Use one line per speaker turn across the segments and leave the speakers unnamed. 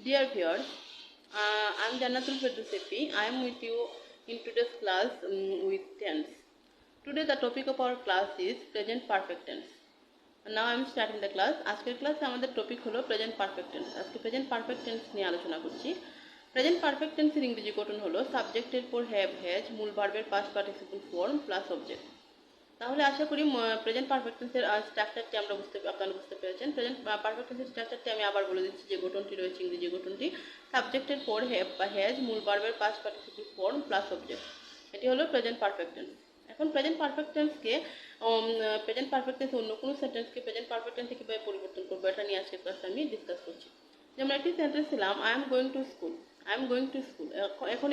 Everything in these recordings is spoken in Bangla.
Dear viewers, I am Jannatul Firdaus. I am with you in today's class with tense. Today the topic of our class is present perfect tense. Now I am starting the class. আজকের ক্লাসে আমাদের টপিক হলো প্রেজেন্ট পারফেক্ট টেন্স। আজকে প্রেজেন্ট পারফেক্ট টেন্স নিয়ে আলোচনা করছি। প্রেজেন্ট পারফেক্ট টেন্সের ইংরেজি গঠন হলো সাবজেক্টের পর হ্যাভ হ্যাজ মূল ভার্বের past participle form plus object. তাহলে আশা করি প্রেজেন্ট পারফেক্ট টেন্সের স্ট্রাকচারটি আপনারা বুঝতে পেরেছেন। প্রেজেন্ট পারফেক্ট টেন্সের স্ট্রাকচারটি আমি আবার বলে দিচ্ছি যে গঠনটি রয়েছে ইংরেজি গঠনটি সাবজেক্টের পর হ্যাভ বা হ্যাজ মূল ভার্বের past participle form plus object. এটি হলো প্রেজেন্ট পারফেক্ট টেন্স। এখন প্রেজেন্ট পারফেক্ট টেন্সকে অন্য কোনো সেন্টেন্সকে প্রেজেন্ট পারফেক্ট টেন্সে কীভাবে পরিবর্তন করবো এটা নিয়ে আজকের ক্লাসে আমি ডিসকাস করছি। যেমন একটি সেন্টেন্স ছিলাম I am going to school. I am going to school. এখন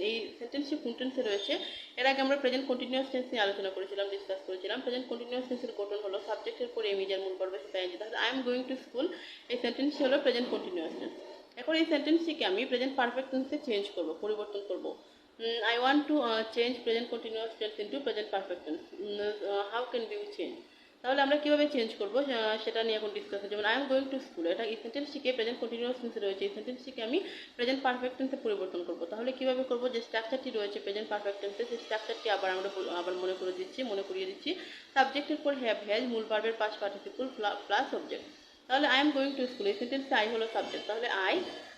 এই সেন্টেন্সটি কোন টেন্সে রয়েছে? এর আগে আমরা প্রেজেন্ট কন্টিনিউয়াস টেন্স নিয়ে আলোচনা করেছিলাম, ডিসকাস করেছিলাম। প্রেজেন্ট কন্টিনিউয়াস টেন্সের গঠন হলো সাবজেক্টের পরে এমিজের মূল ভার্ব সেটা এনজি। তাহলে I am going to school এই সেন্টেন্সটি হলো প্রেজেন্ট কন্টিনিউয়াস টেন্স। এখন এই সেন্টেন্সটিকে আমি প্রেজেন্ট পারফেক্ট টেন্সে চেঞ্জ করবো, পরিবর্তন করবো। I want to change present continuous tense into present perfect tense. How can we change? তাহলে আমরা কিভাবে চেঞ্জ করব সেটা নিয়ে এখন ডিসকাস করব। যেমন I am going to school, এটা এই সেন্টেন্সটিকে প্রেজেন্ট কন্টিনিউয়াস টেন্সে রয়েছে, এই সেন্টেন্সটিকে আমি প্রেজেন্ট পারফেক্ট টেন্সে পরিবর্তন করব। তাহলে কিভাবে করব? যে স্ট্রাকচারটি রয়েছে প্রেজেন্ট পারফেক্ট টেন্সে সেই স্ট্রাকচারটি আবার মনে করিয়ে দিচ্ছি। সাবজেক্টের পর হ্যাভ হ্যাজ মূল ভার্বের পাস্ট পার্টিসিপল প্লাস অবজেক্ট। তাহলে I am going to school এই সেন্টেন্সে আই হলো সাবজেক্ট, তাহলে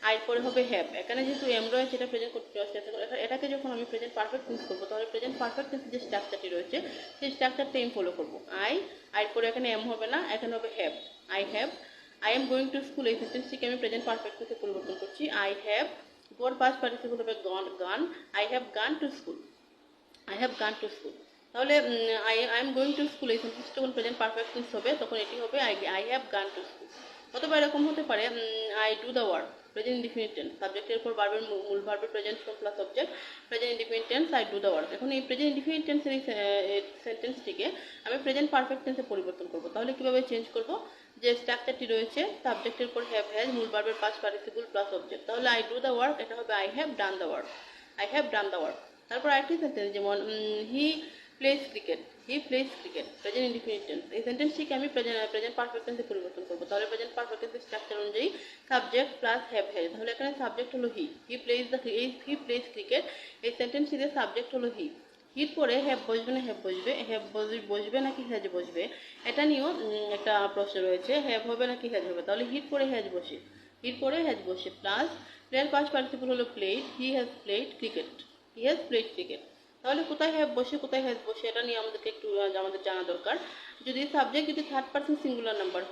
আই পরে হবে হ্যাভ। এখানে যেহেতু এম রয়েছে এটা প্রেজেন্ট কন্টিনিউয়াস টেন্স, এটাকে যখন আমি প্রেজেন্ট পারফেক্ট টেন্স করবো তাহলে প্রেজেন্ট পারফেক্ট টেন্সে যে স্ট্রাকচারটি রয়েছে সেই স্ট্রাকচারটা আমি ফলো করবো। আই পরে এখানে এম হবে না, এখানে হবে have. I am going to school এই সেন্টেন্সটিকে আমি প্রেজেন্ট পারফেক্ট টেন্সে পরিবর্তন করছি। আই হ্যাভ পর পাস্ট পার্টিসিপল হবে gone. I have gone to school. I have gone to school. তাহলে I am going to school এই সেন্টেন্সটা যখন প্রেজেন্ট পারফেক্ট টেন্স হবে তখন এটি হবে I have gone to school. অথবা এরকম হতে পারে I do the work present indefinite tense, সাবজেক্টের উপর ভার্বের মূল ভার্বের present form plus object present indefinite tense I do the work. এখন এই প্রেজেন্ট ইনডিফিনিট টেন্সের এই সেন্টেন্সটিকে আমি প্রেজেন্ট পারফেক্ট টেন্সে পরিবর্তন করব। তাহলে কিভাবে চেঞ্জ করব? যে স্ট্রাকচারটি রয়েছে সাবজেক্টের উপর হ্যাভ হ্যাজ মূল ভার্বের পাস্ট পার্টিসিপল প্লাস অবজেক্ট। তাহলে আই ডু দ্য ওয়ার্ক এটা হবে I have done the work. I have done the work. তারপর আরেকটি সেন্টেন্স যেমন he plays cricket. He plays cricket present indefinite tense এই সেন্টেন্সটিকে আমি প্রেজেন্ট পারফেক্ট টেন্সে পরিবর্তন করব। তাহলে প্রেজেন্ট পারফেক্ট টেন্সের স্ট্রাকচার অনুযায়ী সাবজেক্ট প্লাস হ্যাভ হ্যাজ। তাহলে এখানে সাবজেক্ট হলো হি প্লেস ক্রিকেট এই সেন্টেন্সটিতে সাবজেক্ট হলো হি। হির পরে হ্যাভ বসবে না হ্যাভ বসবে নাকি হ্যাজ বসবে এটা নিয়েও একটা প্রশ্ন রয়েছে। হ্যাভ হবে নাকি হ্যাজ হবে? তাহলে হির পরে হ্যাজ বসে প্লাস প্লেয়ার পাস্ট পার্টিসিপল হলো played. He has played cricket. তাহলে কোথায় হ্যাভ বসে কোথায় হ্যাজ বসে এটা নিয়ে আমাদেরকে একটু আমাদের জানা দরকার। যদি সাবজেক্ট যদি থার্ড পারসন সিঙ্গুলার নাম্বার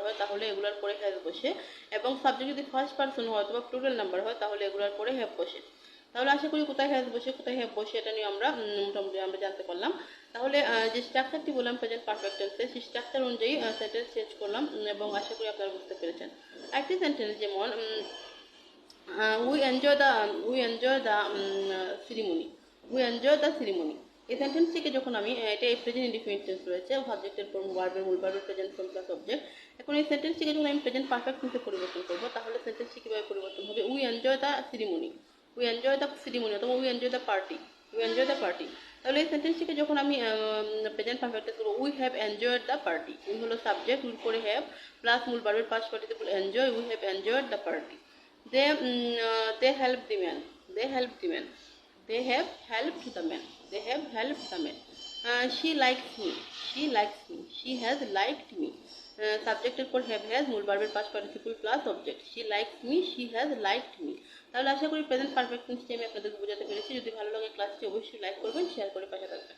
হয় তাহলে এগুলার পরে হ্যাজ বসে, এবং সাবজেক্ট যদি ফার্স্ট পারসন হয় অথবা প্লুরাল নাম্বার হয় তাহলে এগুলার পরে হ্যাভ বসে। তাহলে আশা করি কোথায় হ্যাভ বসে এটা নিয়ে আমরা মোটামুটি আমরা জানতে পারলাম। তাহলে যে স্ট্রাকচারটি বললাম প্রেজেন্ট পারফেক্ট টেন্সে সেই স্ট্রাকচার অনুযায়ী সেন্টেন্স চেঞ্জ করলাম এবং আশা করি আপনারা বুঝতে পেরেছেন। একটি সেন্টেন্স যেমন we enjoy the ceremony এই সেন্টেন্সটিকে যখন আমি এটা প্রেজেন্ট ইনডিফিনিট টেন্স রয়েছে সাবজেক্টের পর ভার্বের মূল ভার্বের প্রেজেন্ট ফর্ম প্লাস অবজেক্ট। এখন এই সেন্টেন্সটিকে যখন আমি প্রেজেন্ট পারফেক্ট টেন্সে পরিবর্তন করব তাহলে সেন্টেন্সটি কিভাবে পরিবর্তন হবে? we enjoy the ceremony অথবা we enjoy the party। তাহলে এই সেন্টেন্সটিকে যখন আমি প্রেজেন্ট পারফেক্ট টেন্স করব we have enjoyed the party হলো সাবজেক্ট উইল করে হ্যাভ প্লাস মূল ভার্বের past participle enjoy we have enjoyed the party। they helped the man they have helped the man she likes me she has liked me সাবজেক্টের পর হ্যাভ হ্যাজ মূল ভার্বের past participle plus object she likes me she has liked me। তাহলে আশা করি প্রেজেন্ট পারফেক্ট টেন্সটি আমি আপনাদের বোঝাতে পেরেছি। যদি ভালো লাগে ক্লাসটি অবশ্যই লাইক করবেন, শেয়ার করে পাশে থাকবেন।